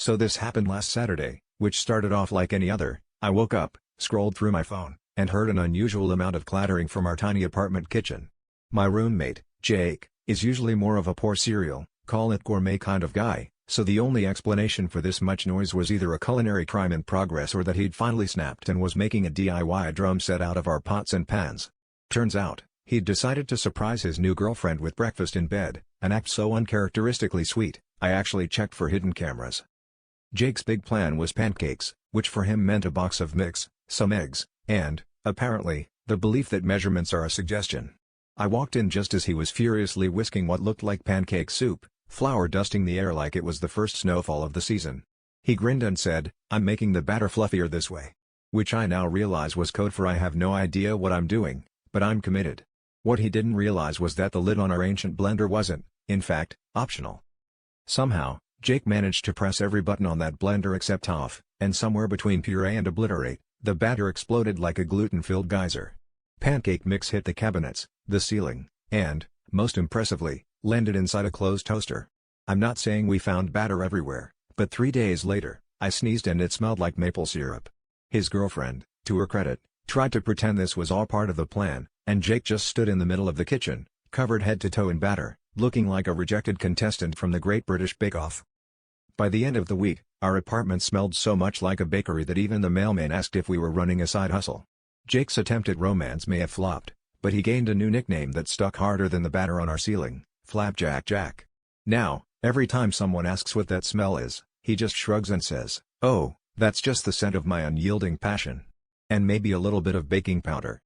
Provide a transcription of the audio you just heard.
So this happened last Saturday, which started off like any other. I woke up, scrolled through my phone, and heard an unusual amount of clattering from our tiny apartment kitchen. My roommate, Jake, is usually more of a pour cereal, call it gourmet kind of guy, so the only explanation for this much noise was either a culinary crime in progress or that he'd finally snapped and was making a DIY drum set out of our pots and pans. Turns out, he'd decided to surprise his new girlfriend with breakfast in bed, an act so uncharacteristically sweet, I actually checked for hidden cameras. Jake's big plan was pancakes, which for him meant a box of mix, some eggs, and, apparently, the belief that measurements are a suggestion. I walked in just as he was furiously whisking what looked like pancake soup, flour dusting the air like it was the first snowfall of the season. He grinned and said, "I'm making the batter fluffier this way." Which I now realize was code for I have no idea what I'm doing, but I'm committed. What he didn't realize was that the lid on our ancient blender wasn't, in fact, optional. Somehow, Jake managed to press every button on that blender except off, and somewhere between puree and obliterate, the batter exploded like a gluten-filled geyser. Pancake mix hit the cabinets, the ceiling, and, most impressively, landed inside a closed toaster. I'm not saying we found batter everywhere, but 3 days later, I sneezed and it smelled like maple syrup. His girlfriend, to her credit, tried to pretend this was all part of the plan, and Jake just stood in the middle of the kitchen, covered head to toe in batter, looking like a rejected contestant from the Great British Bake Off. By the end of the week, our apartment smelled so much like a bakery that even the mailman asked if we were running a side hustle. Jake's attempt at romance may have flopped, but he gained a new nickname that stuck harder than the batter on our ceiling, Flapjack Jack. Now, every time someone asks what that smell is, he just shrugs and says, "Oh, that's just the scent of my unyielding passion. And maybe a little bit of baking powder."